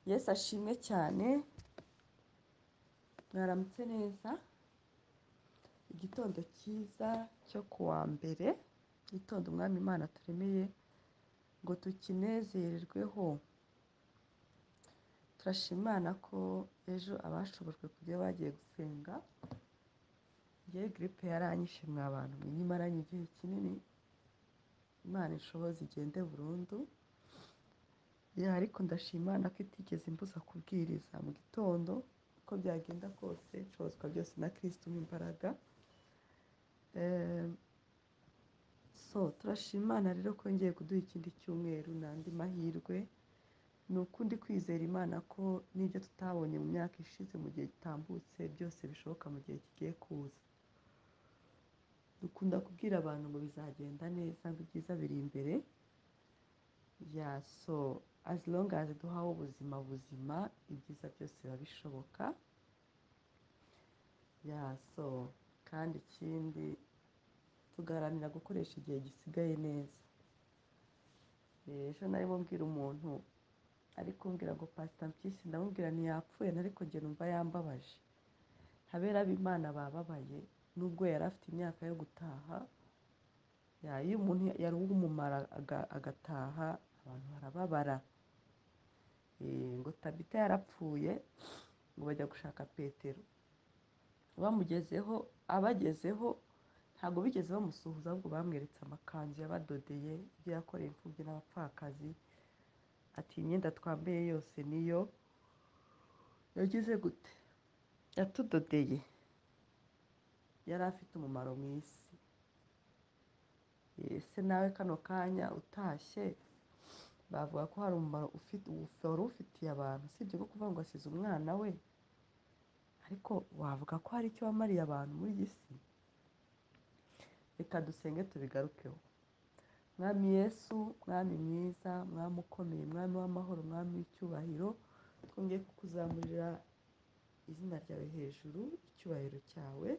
Yesu ashimwe cyane, mwaramutse neza, igitondo cyiza cyo ku wa mbere, igitondo umwami Imana turemeye ngo tukinezererweho. Turashima Imana ko ejo abashobojwe kujya bagiye gusenga, njyewe giripe yaranyishe mwa bantu, imaranye igihe kinini, Imana inshoboze igende burundu. Ariko ndashima Imana ko itigeze imbuza kubwiriza mu gitondo, uko byagenda kose nshobozwa byose na Kristo umpa imbaraga. Turashima Imana rero ko ngiye kuduha ikindi cyumweru n'andi mahirwe. Ni ukundi kwizera Imana ko n'ibyo tutabonye mu myaka ishize mu gihe gitambutse byose bishoboka mu gihe kigiye kuza. Dukunda kubwira abantu ngo bizagenda neza, ngo ibyiza biri imbere. As long as duhawe ubuzima buzima, ibyiza byose biba bishoboka. Kandi ikindi tugaharanira gukoresha igihe gisigaye neza. Ejo narimo mbwira umuntu ari kumbwira ngo Pastor Mpyisi, ndamubwira ntiyapfuye ariko njye numva yambabaje. Abera b'Imana bababaye nubwo yari afite imyaka yo gutaha. Iyo umuntu yari uw'umumaro agataha, abantu barababara. Ngo Tabita yarapfuye, ngo bajya gushaka Petero. Abagezeho ntabwo bigeze bamusuhuza, ahubwo bamweretse amakanzu yabadodeye, ibyo yakoreye imfubyi n'abapfakazi. Ati imyenda twambaye yose niyo yagize gute, yatudodeye. Yari afite umumaro mu isi. Ese nawe kano kanya utashye bavuga ko hari umumaro wari ufitiye abantu, usibye ko kuvuga ngo asize umwana we, ariko wavuga ko hari icyo wamariye abantu muri iyi si? Reka dusenge tubigarukeho. Mwami Yesu, mwami mwiza, mwami ukomeye, mwami w'amahoro, mwami w'icyubahiro, twongeye kukuzamurira izina ryawe hejuru, icyubahiro cyawe,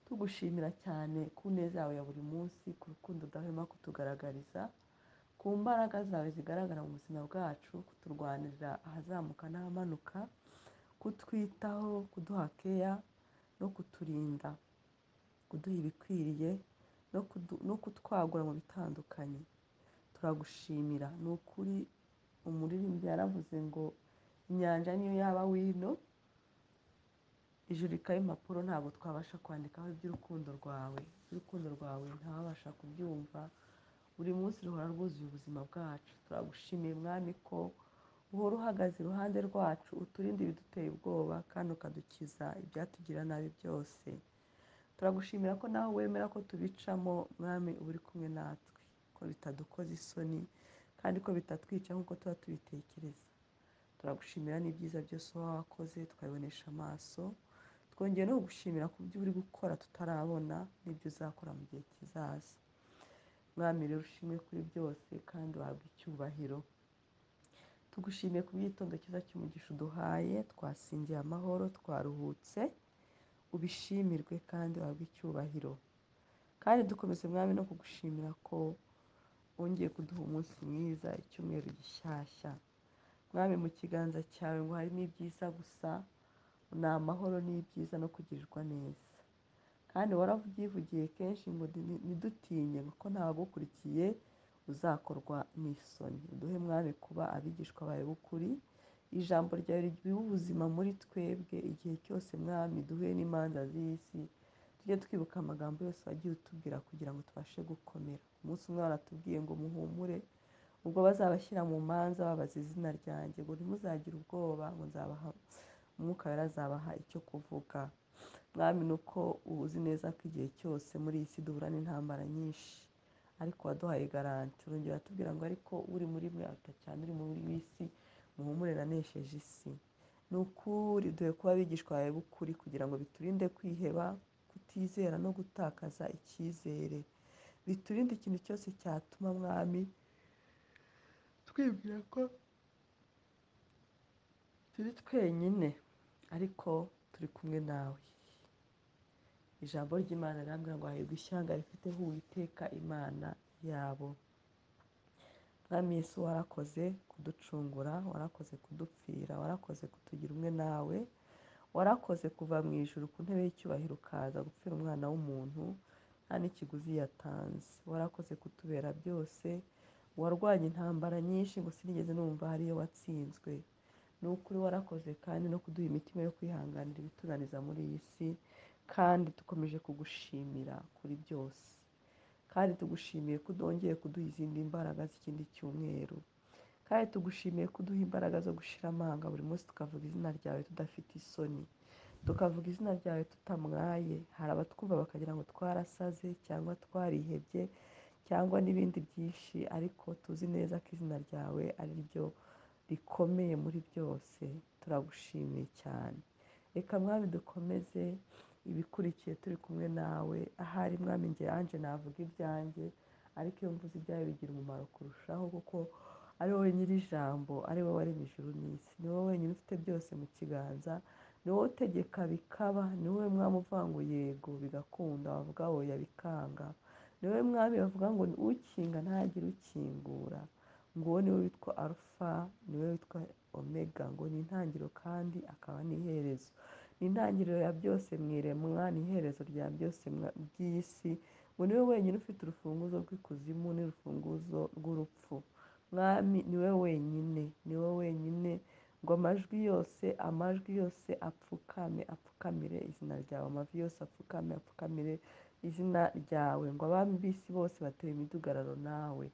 tugushimira cyane ku neza yawe ya buri munsi, ku rukundo udahwema kutugaragariza, ku mbaraga zawe zigaragara mu buzima bwacu, kuturwanirira ahazamuka n'ahamanuka, kutwitaho, kuduha keya no kuturinda, kuduha ibikwiriye no kutwagura mu bitandukanye. Turagushimira. Ni ukuri umuririmbyi yaravuze ngo inyanja niyo yaba wino, ijuru rikaba impapuro, ntabwo twabasha kwandikaho iby'urukundo rwawe. Iby'urukundo rwawe ntawabasha kubyumva. Buri munsi ruhora rwuzuye ubuzima bwacu. Turagushimiye mwami ko uhora uhagaze iruhande rwacu, uturinda ibiduteye ubwoba kandi ukadukiza ibyatugira nabi byose. Turagushimira ko nawe wemera ko tubicamo mwami, uba uri kumwe natwe, ko bitadukoza isoni kandi ko bitatwica nk'uko tuba tubitekereza. Turagushimira n'ibyiza byose uba wakoze tukabibonesha amaso. Twongeye no kugushimira ku byo uri gukora tutarabona n'ibyo uzakora mu gihe kizaza. Mwami rero ushimwe kuri byose kandi uhabwe icyubahiro. Tugushimiye ku bw'igitondo cyiza cy'umugisha uduhaye, twasingiye amahoro, twaruhutse, ubishimirwe kandi uhabwe icyubahiro. Kandi dukomeze mwami no kugushimira ko wongeye kuduha umunsi mwiza, icyumweru gishyashya. Mwami mu kiganza cyawe ngo harimo ibyiza gusa, ni amahoro n'ibyiza no kugirirwa neza. Kandi waravyivugiye kenshi ngo ntidutinye kuko ntawagukurikiye uzakorwa n'isoni. Uduhe mwami kuba abigishwa bawe b'ukuri, ijambo ryawe ribe ubuzima muri twebwe igihe cyose mwami duhuye n'imanza z'isi. Tujye twibuka amagambo yose wagiye utubwira kugira ngo tubashe gukomera. Umunsi umwe waratubwiye ngo muhumure, ubwo bazabashyira mu manza babaza izina ryanjye, ngo ntimuzagire ubwoba, ngo nzabaha umwuka wera, azabaha icyo kuvuga. Mwami ni uko uzi neza ko igihe cyose muri iyi si duhura n'intambara nyinshi, ariko waduhaye garanti. Urongera uratubwira ngo ariko uri muri mwe aruta cyane uri muri isi, muhumure nanesheje isi. Ni ukuri duhe kuba abigishwa bawe b'ukuri kugira ngo biturinde kwiheba, kutizera no gutakaza icyizere. Biturinde ikintu cyose cyatuma mwami twibwira ko turi twenyine, ariko turi kumwe nawe. Ijambo ry'Imana rirambwira ngo hahirwa ishyanga rifiteho Uwiteka Imana yabo. mwami Yesu warakoze kuducungura, warakoze kudupfira, warakoze kutugira umwe nawe, warakoze kuva mu ijuru ku ntebe y'icyubahiro ukaza gupfira umwana w'umuntu nta n'ikiguzi yatanze, warakoze kutubera byose, warwanya intambara nyinshi ngo sinigeze numva hariyo watsinzwe, ni ukuri warakoze kandi no kuduha imitima yo kwihanganira ibitunaniza muri iyi si, kandi dukomeje kugushimira kuri byose, kandi tugushimiye ko udongeye kuduha izindi mbaraga z'ikindi cyumweru, kandi tugushimiye ko uduha imbaraga zo gushira amanga buri munsi tukavuga izina ryawe tudafite isoni, tukavuga izina ryawe tutamwaye. Hari abatwumva bakagira ngo twarasaze cyangwa twarihebye cyangwa n'ibindi byinshi, ariko tuzi neza ko izina ryawe ari ryo rikomeye muri byose. Turagushimiye cyane. Reka mwami dukomeze ibikurikiye turi kumwe nawe, ahari mwami njye anje navuga ibyanjye, ariko iyo mvuze ibyawe bigira umumaro kurushaho, kuko ari wowe nyir'ijambo, ari wowe waremye ijuru n'isi, ni wowe wenyine ufite byose mu kiganza, ni wowe utegeka bikaba, ni wowe mwami uvuga ngo yego bigakunda, wavuga oya bikanga, ni wowe mwami bavuga ngo ukinga ntagire ukingura, ngo uwo ni we witwa arufa, ni we witwa omega, ngo ni intangiriro kandi akaba n'iherezo, ni intangiriro ya byose mu iremwa, ni iherezo rya byose by'iyi si, ngo ni we wenyine ufite urufunguzo rw'ikuzimu n'urufunguzo rw'urupfu. Mwami ni we wenyine, ni we wenyine, ngo amajwi yose apfukame apfukamire izina ryawe, amavi yose apfukame apfukamire izina ryawe, ngo abami b'isi bose batewe imidugararo nawe.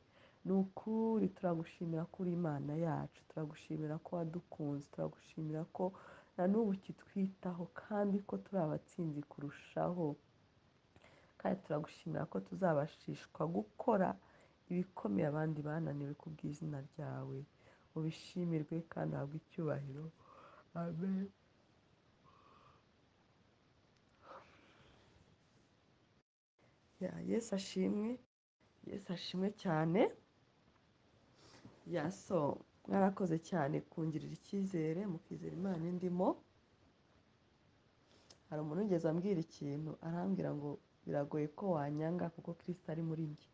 Ni ukuri turagushimira ko uri Imana yacu, turagushimira ko wadukunze, turagushimira ko na n'ubu ukitwitaho kandi ko turi abatsinzi kurushaho, kandi turagushimira ko tuzabashishwa gukora ibikomeye abandi bananiwe ku bw'izina ryawe. Ubishimirwe kandi uhabwe icyubahiro. Amen. Yesu ashimwe, Yesu ashimwe cyane. Mwarakoze cyane kungirira icyizere mukizera Imana indimo. Hari umuntu wigeze ambwira ikintu arambwira ngo biragoye ko wanyanga kuko Kristo ari muri njye.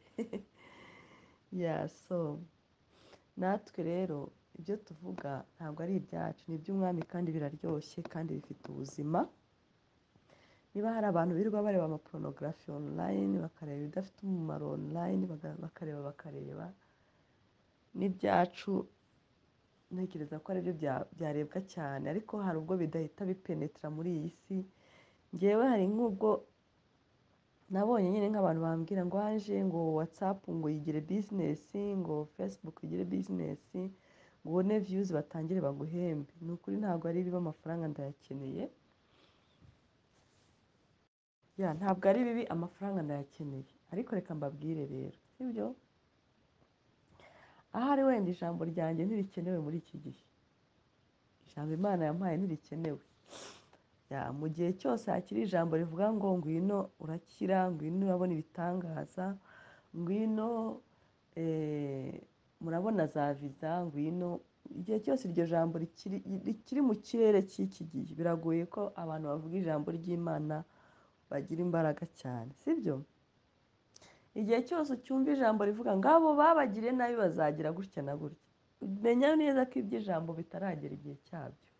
Natwe rero ibyo tuvuga ntabwo ari ibyacu, ni iby'umwami kandi biraryoshye kandi bifite ubuzima. Niba hari abantu birirwa bareba amaporonografi online, bakareba ibidafite umumaro online, bakareba n'ibyacu, ntekereza ko aribyo byarebwa cyane, ariko hari ubwo bidahita bipenetra muri iyi si. Ngewe hari nk'ubwo nabonye nyine nk'abantu bambwira ngo anje ngo WhatsApp ngo yigire bizinesi, ngo Facebook igire bizinesi, ngo ubone views batangire baguhembe. Ni ukuri ntabwo ari bibi, amafaranga ndayakeneye. Ntabwo ari bibi, amafaranga ndayakeneye, ariko reka mbabwire rero, sibyo? Ahari wenda ijambo ryanjye ntirikenewe muri iki gihe, ijambo Imana yampaye ntirikenewe. Mu gihe cyose hakiri ijambo rivuga ngo ngwino urakira, ngwino urabona ibitangaza, ngwino murabona za viza, ngwino, igihe cyose iryo jambo rikiri mu kirere cy'iki gihe, biragoye ko abantu bavuga ijambo ry'Imana bagira imbaraga cyane, sibyo? Igihe cyose ucyumva ijambo rivuga ngo abo babagiriye nabi bazagira gutya na gutya, menya neza ko iby'ijambo bitaragera igihe cyabyo.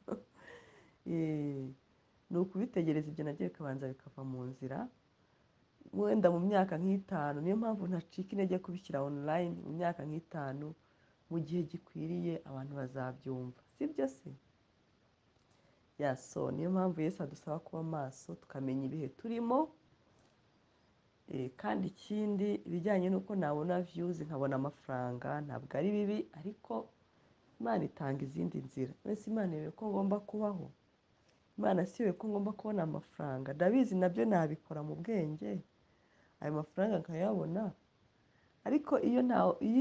Ni ukubitegereza ibyo nabyo bikabanza bikava mu nzira, wenda mu myaka nk'itanu. Niyo mpamvu ntacika intege kubishyira online. Mu myaka nk'itanu, mu gihe gikwiriye, abantu bazabyumva, sibyo se? Niyo mpamvu Yesu adusaba kuba maso, tukamenya ibihe turimo. Kandi ikindi, ibijyanye n'uko nabona views nkabona amafaranga ntabwo ari bibi, ariko Imana itanga izindi nzira. Mbese Imana iyobewe ko ngomba kubaho? Imana si iyobewe ko ngomba kubona amafaranga? Ndabizi nabyo nabikora mu bwenge, ayo mafaranga nkayabona, ariko iyo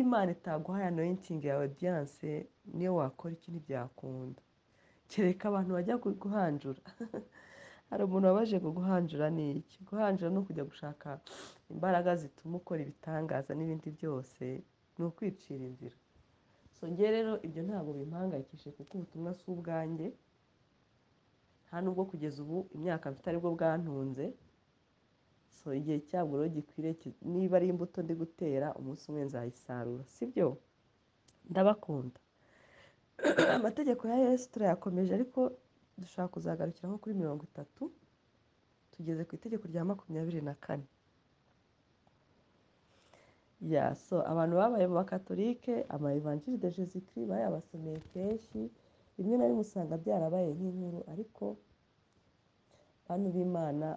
Imana itaguhaye anointing ya audience, niyo wakora iki ntibyakunda, kereka abantu bajya guhanjura. Hari umuntu wabaje kuguhanjura ni iki? Guhanjura ni ukujya gushaka imbaraga zituma ukora ibitangaza n'ibindi byose, ni ukwicira inzira. Njye rero ibyo ntabwo bimpangayikishije, kuko ubutumwa si ubwanjye, nta nubwo kugeza ubu imyaka mfite aribwo bwantunze. Igihe cyabwo rero gikwiriye, niba ari imbuto ndi gutera, umunsi umwe nzayisarura, sibyo? ndabakunda. Amategeko ya Yesu turayakomeje ariko dushaka kuzagarukira nko kuri 30, tugeze ku itegeko rya 24. So abantu babaye mu bakatolike ama Evangelii de Jésus Christ bayabasomeye kenshi, rimwe na rimwe usanga byarabaye nk'inkuru, ariko bantu b'Imana,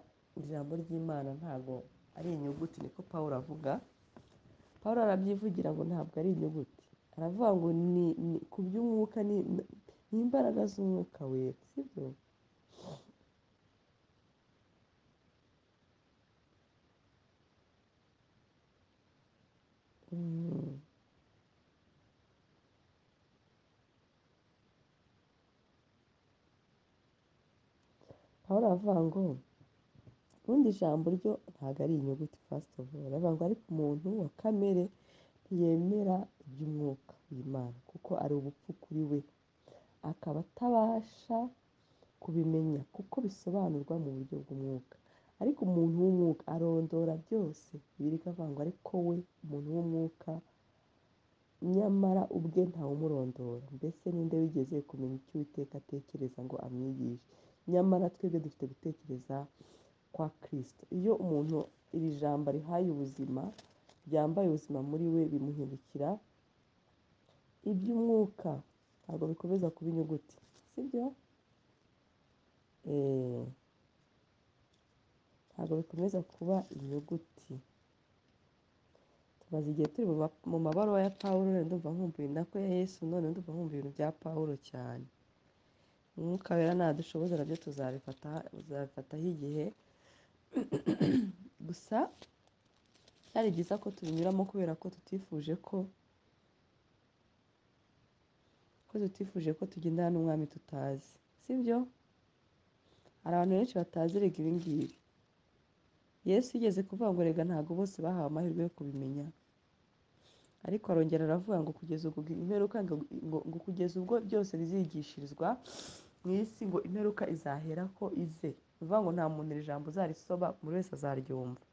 ijambo ry'Imana ntabwo ari inyuguti, niko Pawulo avuga. Pawulo arabyivugira ngo ntabwo ari inyuguti, aravuga ngo ni ku by'umwuka, ni imbaraga z'umwuka wera, sibyo? Pawulo aravuga ngo ubundi ijambo ryo ntabwo ari inyuguti, first of all aravuga ngo ariko umuntu wa kamere ntiyemera iby'umwuka w'Imana kuko ari ubupfu kuri we, akaba atabasha kubimenya kuko bisobanurwa mu buryo bw'umwuka. Ariko umuntu w'umwuka arondora byose, Bibiliya ikavuga ngo ariko we umuntu w'umwuka nyamara ubwe ntawumurondora. Mbese ninde wigeze kumenya icyo Uwiteka atekereza ngo amwigishe? Nyamara twebwe dufite gutekereza kwa Kristo. Iyo umuntu iri jambo rihaye ubuzima, ryambaye ubuzima muri we, bimuhindukira iby'umwuka, ntabwo bikomeza kuba inyuguti, sibyo? Ntabwo bikomeza kuba inyuguti. Tumaze igihe turi mu mabaruwa ya Pawulo, ndumva nkumbuye nako ya Yesu, none ndumva nkumbuye ibintu bya Pawulo cyane. Umwuka wera nadushoboza nabyo tuzabifataho igihe. Gusa byari byiza ko tubinyuramo kubera ko tutifuje ko tugendana n'umwami tutazi, sibyo? Hari abantu benshi batazi rega ibi ngibi. Yesu yigeze kuvuga ngo rega ntabwo bose bahawe amahirwe yo kubimenya, ariko arongera aravuga ngo kugeza ubwo imperuka, ngo kugeza ubwo byose bizigishirizwa mu isi, ngo imperuka izahera ko ize. Bivuga ngo nta muntu iri jambo uzarisoba, buri wese azaryumva,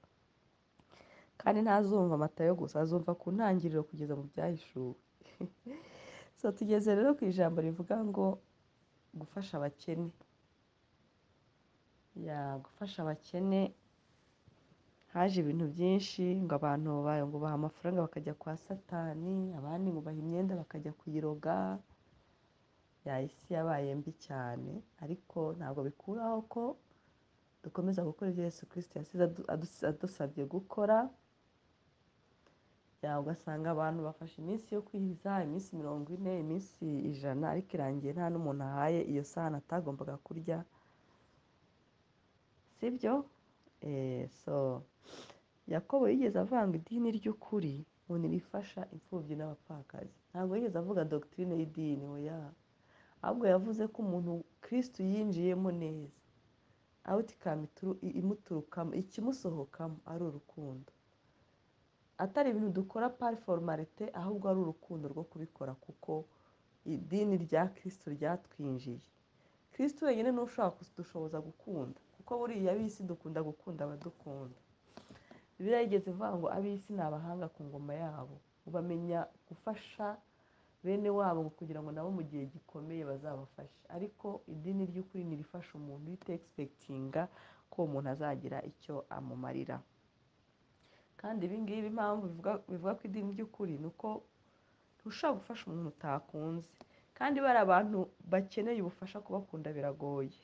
kandi ntazumva Matayo gusa, azumva ku ntangiriro kugeza mu byahishuwe. So tugeze rero ku ijambo rivuga ngo gufasha abakene. Gufasha abakene, haje ibintu byinshi, ngo abantu ngo baha amafaranga bakajya kwa Satani, abandi ngo baha imyenda bakajya kuyiroga. Isi yabaye mbi cyane, ariko ntabwo bikuraho ko dukomeza gukora ibyo Yesu Kristo yasize adusabye gukora. Ugasanga abantu bafashe iminsi yo kwihiza, iminsi 40, iminsi 100, ariko irangiye nta n'umuntu ahaye iyo sahani atagombaga kurya, sibyo? So Yakobo yigeze avuga ngo idini ry'ukuri ngo nirifasha imfubyi n'abapfakazi. Ntabwo yigeze avuga doctrine y'idini, oya, ahubwo yavuze ko umuntu Kristo yinjiyemo neza, outcome imuturukamo, ikimusohokamo ari urukundo, atari ibintu dukora par formalite, ahubwo ari urukundo rwo kubikora, kuko idini rya Kristo ryatwinjiye. Kristo wenyine niwe ushobora kudushoboza gukunda, kuko buriya ab'isi dukunda gukunda abadukunda. Bibiliya yigeze ivuga ngo ab'isi ni abahanga ku ngoma yabo, bamenya gufasha bene wabo kugira ngo nabo mu gihe gikomeye bazabafashe. Ariko idini ry'ukuri nirifasha umuntu ritegispekitinga ko umuntu azagira icyo amumarira. Kandi ibi ngibi impamvu bivuga ko idini ry'ukuri ni uko ntushobora gufasha umuntu utakunze, kandi bari abantu bakeneye ubufasha, kubakunda biragoye.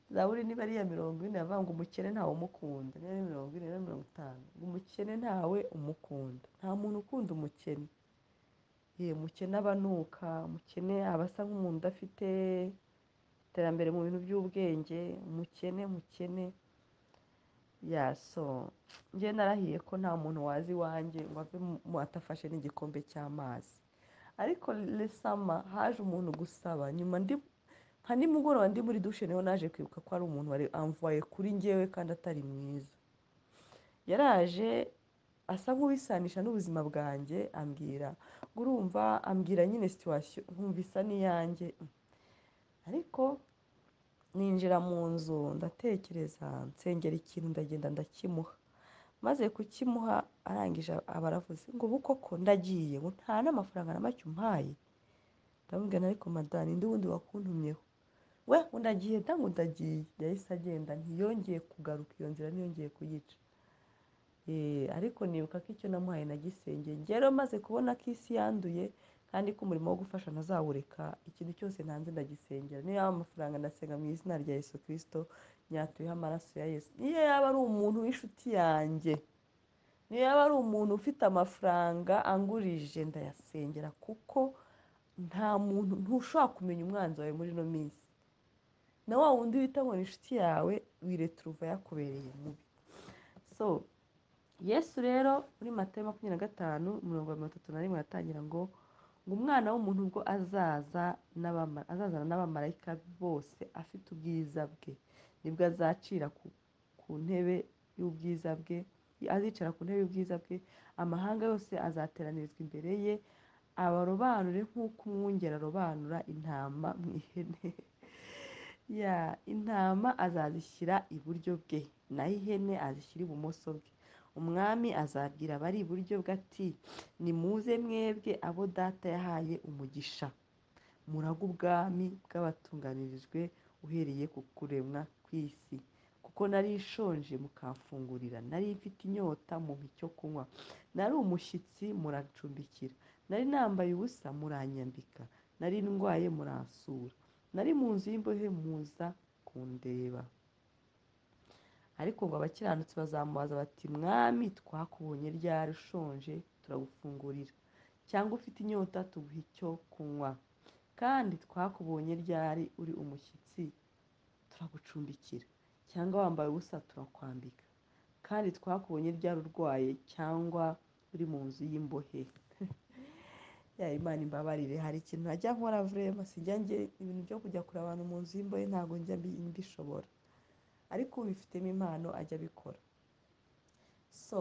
Zaburi niba ari iya 40 yavuga ngo umukene ntawe umukunda, niba ari 40 na 50, ngo umukene ntawe umukunda. Nta muntu ukunda umukene. Umukene aba anuka, umukene aba asa nk'umuntu udafite iterambere mu bintu by'ubwenge, umukene. So njye narahiye ko nta muntu wazi iwanjye ngo ave atafashe n'igikombe cy'amazi. Ariko resama haje umuntu gusaba, nyuma nka nimugoroba ndi muri dushe niho naje kwibuka ko ari umuntu wari amvuye kuri njyewe kandi atari mwiza. Yaraje asa nk'uwisanisha n'ubuzima bwanjye, ambwira ngo urumva, ambwira nyine situation nkumva isa n'iyanjye. Ariko ninjira mu nzu ndatekereza, nsengera ikintu, ndagenda ndakimuha. maze kukimuha arangije aba aravuze ngo ubu koko ndagiye ngo nta n'amafaranga na make umpaye. ndamubwira ariko madani ndi wundi wakuntumyeho, we undagiye da ngo ndagiye. yahise agenda ntiyongeye kugaruka, iyo nzira ntiyongeye kuyica. ariko nibuka ko icyo namuhaye nagisengeye. njye rero maze kubona ko isi yanduye kandi ko umurimo wo gufasha ntazawureka, ikintu cyose ntanze ndagisengera. niyo yaba amafaranga ndasenga mu izina rya Yesu Kristo, nyatuyeho amaraso ya Yesu. niyo yaba ari umuntu w'inshuti yanjye, niyo yaba ari umuntu ufite amafaranga angurije, ndayasengera, kuko nta muntu ntushobora kumenya umwanzi wawe muri ino minsi. na wa wundi wita ngo ni inshuti yawe wireturuva yakubereye mubi. so Yesu rero muri Matayo 25:31 atangira ngo umwana w'umuntu ubwo azazana n'abamarayika bose afite ubwiza bwe, nibwo azacira ku ntebe y'ubwiza bwe, azicara ku ntebe y'ubwiza bwe, amahanga yose azateranirizwa imbere ye, abarobanure nk'uko umwungeri arobanura intama mu ihene. intama azazishyira iburyo bwe, naho ihene azishyira ibumoso bwe. umwami azabwira abari iburyo bwe ati nimuze mwebwe abo data yahaye umugisha, murage ubwami bw'abatunganirijwe uhereye ku kuremwa kw'isi. kuko nari nshonje mukamfungurira, nari mfite inyota mumpa icyo kunywa, nari umushyitsi murancumbikira, nari nambaye ubusa muranyambika, nari ndwaye muransura, nari mu nzu y'imbohe muza kundeba. ariko ngo abakiranutsi bazamubaza bati mwami, twakubonye ryari ushonje turagufungurira, cyangwa ufite inyota tuguha icyo kunywa? kandi twakubonye ryari uri umushyitsi turagucumbikira, cyangwa wambaye ubusa turakwambika? kandi twakubonye ryari urwaye cyangwa uri mu nzu y'imbohe? Imana imbabarire, hari ikintu najya nkora vrema, sijya njye ibintu byo kujya kureba abantu mu nzu y'imbohe ntabwo njya mbishobora, ariko ubifitemo impano ajya abikora. so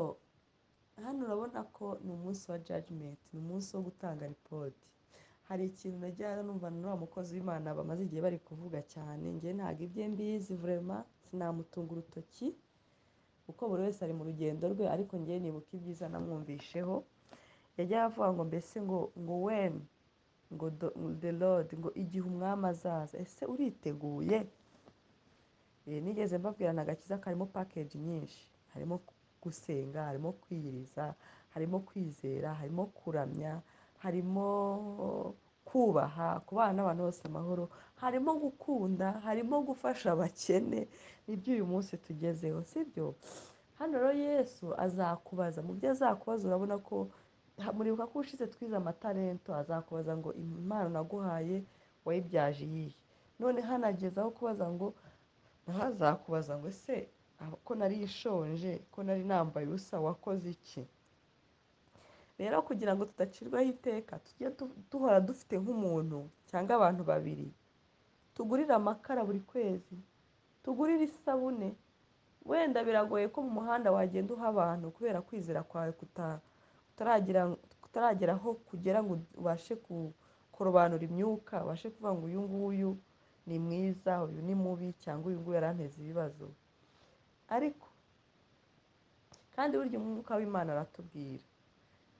hano urabona ko ni umunsi wa judgment, ni umunsi wo gutanga ripoti. hari ikintu najyana numva n'uriya mukozi w'Imana bamaze igihe bari kuvuga cyane, njye ntabwo ibye mbizi vrema, sinamutunga urutoki kuko buri wese ari mu rugendo rwe, ariko njye nibuka ibyiza namwumvisheho. yajya avuga ngo mbese ngo when ngo the Lord, ngo igihe umwami azaza, ese uriteguye? nigeze mbabwirana agakiza karimo package nyinshi, harimo gusenga, harimo kwiyiriza, harimo kwizera, harimo kuramya, harimo kubaha, kubana n'abantu bose amahoro, harimo gukunda, harimo gufasha abakene. nibyo uyu munsi tugezeho, sibyo? hano rero Yesu azakubaza, mu byo azakubaza urabona ko muribuka ko ushize twize amatalento, azakubaza ngo impano naguhaye wayibyaje iyihe? none hano ageze aho kubaza ngo, naho azakubaza ngo ese ko nari nshonje, ko nari nambaye ubusa, wakoze iki? rero kugira ngo tudacirwaho iteka, tujye duhora dufite nk'umuntu cyangwa abantu babiri tugurira amakara buri kwezi, tugurira isabune. wenda biragoye ko mu muhanda wagenda uha abantu kubera kwizera kwawe kutarageraho kugera ngo ubashe kurobanura imyuka, ubashe kuvuga ngo uyu nguyu ni mwiza, uyu ni mubi, cyangwa uyu nguyu yaranteza ibibazo. ariko kandi burya umwuka w'Imana aratubwira.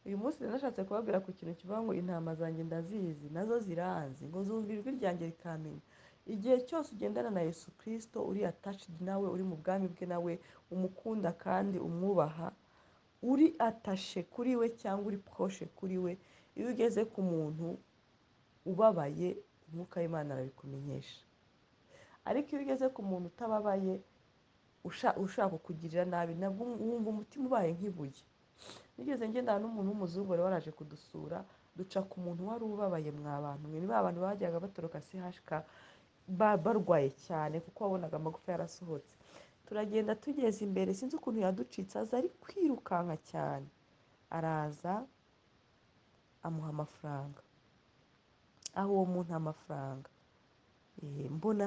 uyu munsi nashatse kubabwira ku kintu kivuga ngo intama zanjye ndazizi, nazo ziranzi, ngo zumva ijwi ryanjye rikamenya. igihe cyose ugendana na Yesu Kristo, uri attached nawe, uri mu bwami bwe nawe, umukunda kandi umwubaha, uri atashe kuri we cyangwa uri proche kuri we, iyo ugeze ku muntu ubabaye, umwuka w'Imana arabikumenyesha. ariko iyo ugeze ku muntu utababaye, ushaka kukugirira nabi, nabwo wumva umutima ubaye nk'ibuye. nigeze ngendana n'umuntu w'umuzungu wari waraje kudusura, duca ku muntu wari ubabaye. mwa bantu mwe, ni ba bantu bajyaga batoroka CHK barwaye cyane kuko wabonaga amagufa yarasohotse. turagenda tugeze imbere, sinzi ukuntu yaducitse, aza ari kwirukanka cyane, araza amuha amafaranga, aho uwo muntu amafaranga. mbona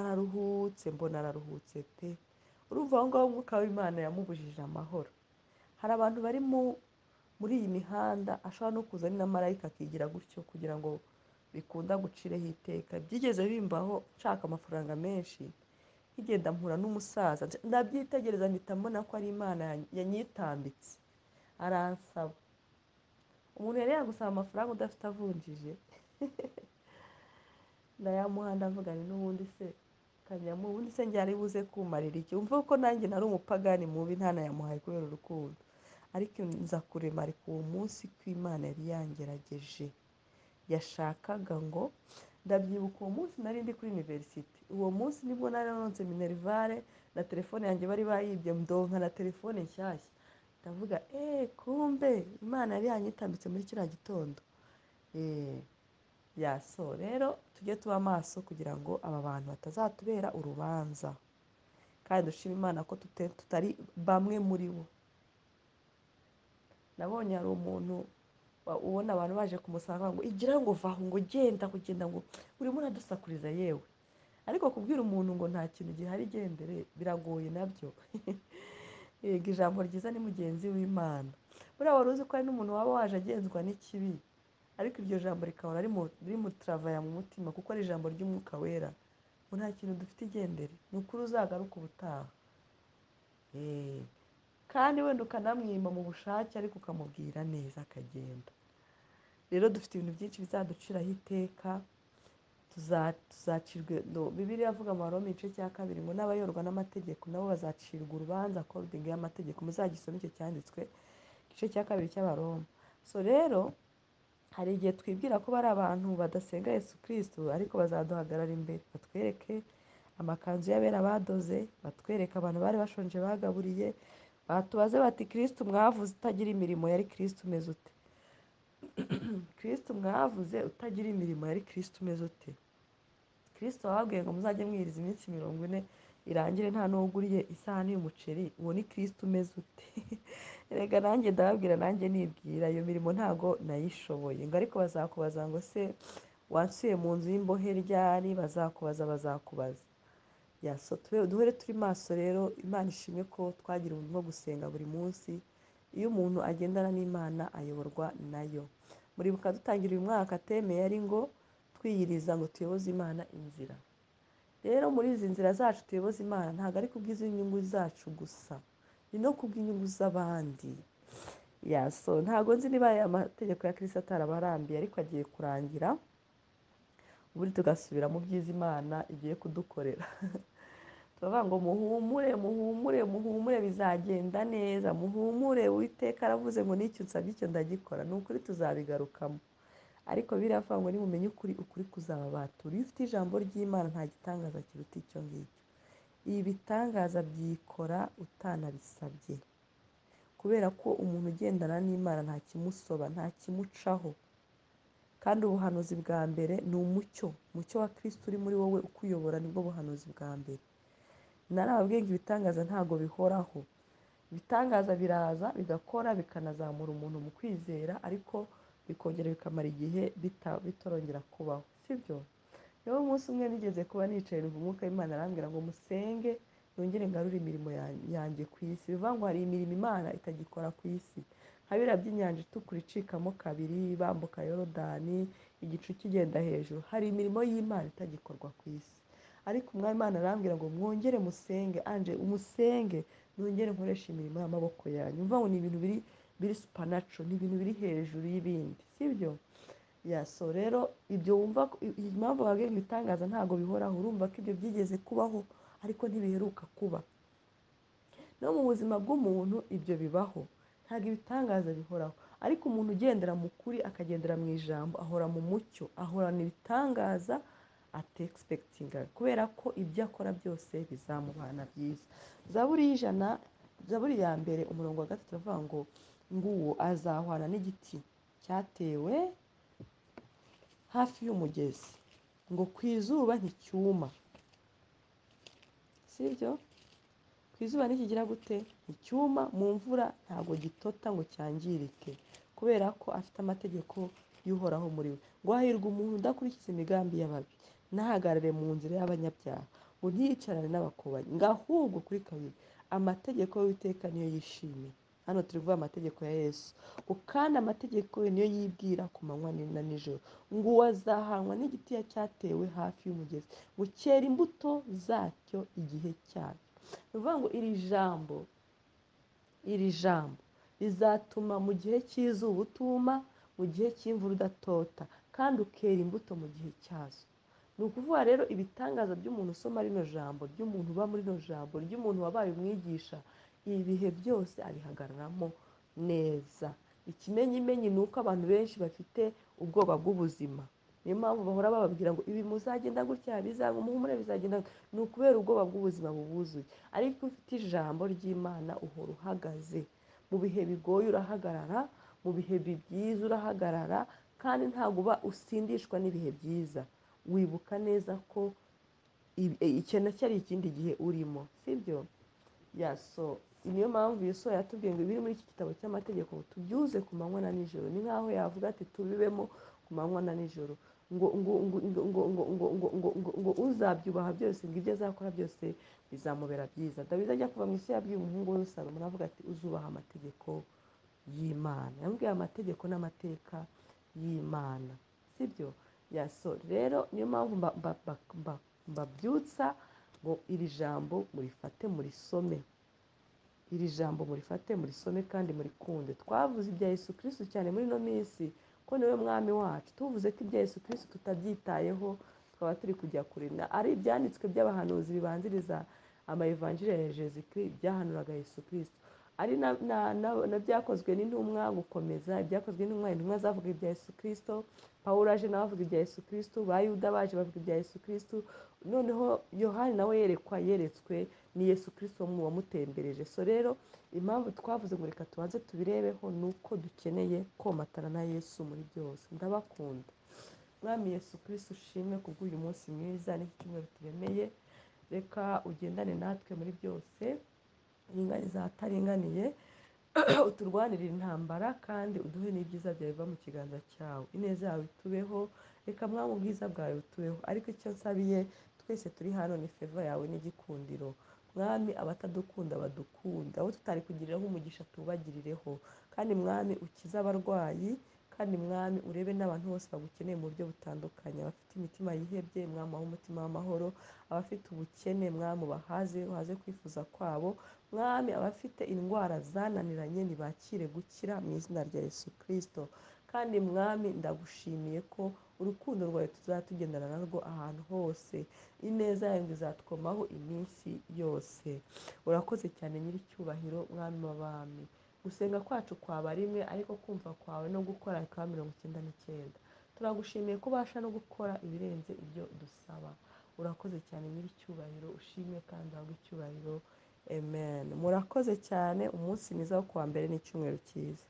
araruhutse pe. urumva aho ngaho umwuka w'Imana yamubujije amahoro. hari abantu bari muri iyi mihanda, ashobora no kuza ari na marayika akigira gutyo kugira ngo bikunda gucireho iteka. byigeze bimbaho nshaka amafaranga menshi, nkigenda mpura n'umusaza ndabyitegereza mpita mbona ko ari Imana yanyitambitse aransaba. Umuntu yari yagusaba amafaranga udafite avunjije ndayamuha ndavuga nti n'ubundi se kanyamu ubundi se njye ari buze kumarira iki, umva ko nanjye nari umupagani mubi ntanayamuhaye kubera urukundo, ariko nza kurema ariko uwo munsi ko Imana yari yangerageje yashakaga ngo ndabyibuka uwo munsi nari ndi kuri university, uwo munsi nibwo naronse minerivare na telefone yanjye bari bayibye ndonka na telefone nshyashya, ndavuga kumbe Imana yari yanyitambitse muri kiriya gitondo. So rero tujye tuba maso kugira ngo aba bantu batazatubera urubanza, kandi dushima Imana ko tutari bamwe muri bo. Nabonye hari umuntu ubona abantu baje kumusanga ngo igira ngo vaho ngo genda ngo urimo uradusakuriza yewe, ariko kubwira umuntu ngo nta kintu gihari gendere biragoye nabyo. Yego ijambo ryiza ni mugenzi w'Imana. Buriya wari uzi ko hari n'umuntu waba waje agenzwa n'ikibi, ariko iryo jambo rikaba rimuturavaya mu mutima kuko ari ijambo ry'Umwuka Wera ngo nta kintu dufite igendere, ni ukuri uzagaruka ubutaha. Kandi wenda ukanamwima mu bushake ariko ukamubwira neza akagenda. Rero dufite ibintu byinshi bizaduciraho iteka, tuzacirwe Bibiliya avuga mu Baroma igice cya 2 ngo n'abayorwa n'amategeko nabo bazacirwa urubanza according y'amategeko, muzagisome icyo cyanditswe igice cya 2 cy'Abaroma. So rero hari igihe twibwira ko bari abantu badasenga Yesu Kristo, ariko bazaduhagarara imbere batwereke amakanzu y'abera badoze, batwereke abantu bari bashonje bagaburiye, batubaze bati Kristo mwavuze utagira imirimo yari Kristo umeze ute? Kristo mwavuze utagira imirimo yari Kristo umeze ute? Kristo wababwiye ngo muzajye mwiriza iminsi 40 irangire nta n'uguriye isahani y'umuceri, uwo ni Kristo umeze ute? Erega nanjye ndababwira nanjye nibwira iyo mirimo ntago nayishoboye, ngo ariko bazakubaza ngo se wansuye mu nzu y'imbohe ryari, bazakubaza. So duhere turi maso rero. Imana ishimwe ko twagira ubuntu bwo gusenga buri munsi. Iyo umuntu agendana n'Imana ayoborwa nayo. Muribuka dutangira uyu mwaka teme yari ngo twiyiriza ngo tuyoboze Imana inzira. Rero muri izi nzira zacu tuyoboze Imana ntabwo ari kubw'inyungu zacu gusa, ni no kubw'inyungu z'abandi. So ntabwo nzi niba aya mategeko ya Kristo atarabarambiye, ariko agiye kurangira ubundi tugasubira mu byiza Imana igiye kudukorera. Turavuga ngo muhumure bizagenda neza, muhumure Uwiteka aravuze ngo n'icyo nsabye icyo ndagikora. Ni ukuri tuzabigarukamo, ariko biravuga ngo nimumenye ukuri kuzababatura. Iyo ufite ijambo ry'Imana nta gitangaza kiruta icyo ngicyo. Ibi bitangaza byikora utanabisabye, kubera ko umuntu ugendana n'Imana nta kimusoba, nta kimucaho. Kandi ubuhanuzi bwa mbere ni umucyo wa Kristo uri muri wowe ukuyobora, nibwo buhanuzi bwa mbere. Narababwiye ngo ibitangaza ntago bihoraho. Ibitangaza biraza bigakora bikanazamura umuntu mu kwizera, ariko bikongera bikamara igihe bitorongera kubaho, sibyo? Rero umunsi umwe nigeze kuba nicaye numva Umwuka w'Imana arambwira ngo musenge nongere ngarure imirimo yanjye ku isi. Bivuga ngo hari imirimo Imana itagikora ku isi, nka biriya by'inyanja itukura icikamo kabiri bambuka Yorodani, igicu kigenda hejuru. Hari imirimo y'Imana itagikorwa ku isi, ariko Umwami Imana arambwira ngo mwongere musenge, umusenge nongere nkoresha imirimo y'amaboko yanyu. Mvuga ngo ni ibintu biri supernatural, ni ibintu biri hejuru y'ibindi, sibyo? So rero ibyo wumva impamvu babwiye ngo ibitangaza ntago bihoraho, urumva ko ibyo byigeze kubaho ariko ntibiheruka kuba. No mu buzima bw'umuntu ibyo bibaho, ntabwo ibitangaza bihoraho, ariko umuntu ugendera mu kuri akagendera mu ijambo ahora mu mucyo, ahorana ibitangaza atexpectinga, kubera ko ibyo akora byose bizamubana byiza. Zaburi ya mbere umurongo wa 3 uravuga ngo nguwo azahwana n'igiti cyatewe hafi y'umugezi, ngo ku izuba nticyuma, sibyo? Ku izuba ntikigira gute? Nticyuma, mu mvura ntabwo gitota ngo cyangirike, kubera ko afite amategeko y'uhoraho muri we. Ngo hahirwa umuntu udakurikiza imigambi y'ababi, ntahagarare mu nzira y'abanyabyaha, ngo ntiyicarane n'abakobanyi, ngo ahubwo kuri kabiri amategeko y'Uwiteka niyo yishimiye, hano turi kuvuga amategeko ya Yesu, ngo kandi amategeko ye niyo yibwira ku manywa na nijoro, ngo uwazahanwa n'igiti cyatewe hafi y'umugezi, ngo cyera imbuto zacyo igihe cyacyo. Ni ukuvuga ngo iri jambo rizatuma mu gihe cy'izuba utuma, mu gihe cy'imvura udatota, kandi ukera imbuto mu gihe cyazo. Ni ukuvuga rero ibitangaza by'umuntu usoma rino jambo, ry'umuntu uba muri rino jambo, ry'umuntu wabaye umwigisha, ibihe byose abihagararamo neza. Ikimenyimenyi ni uko abantu benshi bafite ubwoba bw'ubuzima, niyo mpamvu bahora bababwira ngo ibi muzagenda gutya, muhumure bizagenda, ni ukubera ubwoba bw'ubuzima bubuzuye. Ariko ufite ijambo ry'Imana uhora uhagaze, mu bihe bigoye urahagarara, mu bihe byiza urahagarara, kandi ntabwo uba usindishwa n'ibihe byiza. Wibuka neza ko icyo nacyo ari ikindi gihe urimo, sibyo? Niyo mpamvu Yesu yatubwiye ngo ibiri muri iki gitabo cy'amategeko tubyuze ku manywa na nijoro. Ni nk'aho yavuga ati tubibemo ku manywa na nijoro, ngo uzabyubaha byose, ngo ibyo azakora byose bizamubera byiza. Dawidi ajya kuva mu isi yabwiye umuhungu we Salomo avuga ati uzubaha amategeko y'Imana. Yamubwiye amategeko n'amateka y'Imana, sibyo? Rero niyo mpamvu mbabyutsa ngo iri jambo murifate murisome, iri jambo murifate murisome kandi murikunde. Twavuze ibya Yesu Kristo cyane muri ino minsi ko niwe mwami wacu. Tuvuze ko ibya Yesu Kristo tutabyitayeho, twaba turi kujya kure. Ari ibyanditswe by'abahanuzi bibanziriza amayevanjiri ya Yesu Kristo byahanuraga Yesu Kristo, ari na byakozwe n'intumwa gukomeza ibyakozwe n'intumwa, intumwa zavuga ibya Yesu Kristo, Pawulo aje nawe avuga ibya Yesu Kristo, ba Yuda baje bavuga ibya Yesu Kristo, noneho Yohani nawe yeretswe ni Yesu Kristo wamutembereje. Rero impamvu twavuze ngo reka tubanze tubirebeho ni uko dukeneye komatana na Yesu muri byose. Ndabakunda. Mwami Yesu Kristo ushimwe kubw'uyu munsi mwiza n'iki cyumweru turemeye. Reka ugendane natwe muri byose, iringaniza ahataringaniye, uturwanirire intambara, kandi uduhe n'ibyiza byawe biva mu kiganza cyawe. Ineza yawe itubeho, reka mwami ubwiza bwawe butubeho. Ariko icyo nsabiye twese turi hano ni feva yawe n'igikundiro. Mwami abatadukunda badukunda, abo tutari kugiriraho umugisha tubagirireho, kandi mwami ukize abarwayi, kandi mwami urebe n'abantu bose bagukeneye mu buryo butandukanye. Abafite imitima yihebye mwami ubahe umutima w'amahoro, abafite ubukene mwami ubahaze, uhaze kwifuza kwabo. Mwami abafite indwara zananiranye ntibakire gukira mu izina rya Yesu Kristo. Kandi mwami ndagushimiye ko urukundo rwawe tuzatugendana narwo ahantu hose, ineza yawe izatwomaho iminsi yose. Urakoze cyane nyir'icyubahiro mwami w'abami. Gusenga kwacu kwaba rimwe, ariko kumva kwawe no gukora bikaba 99. Turagushimiye ko ubasha no gukora ibirenze ibyo dusaba. Urakoze cyane nyir'icyubahiro, ushimwe kandi uhabwe icyubahiro. Amen. Murakoze cyane, umunsi mwiza wo kuwa mbere n'icyumweru cyiza.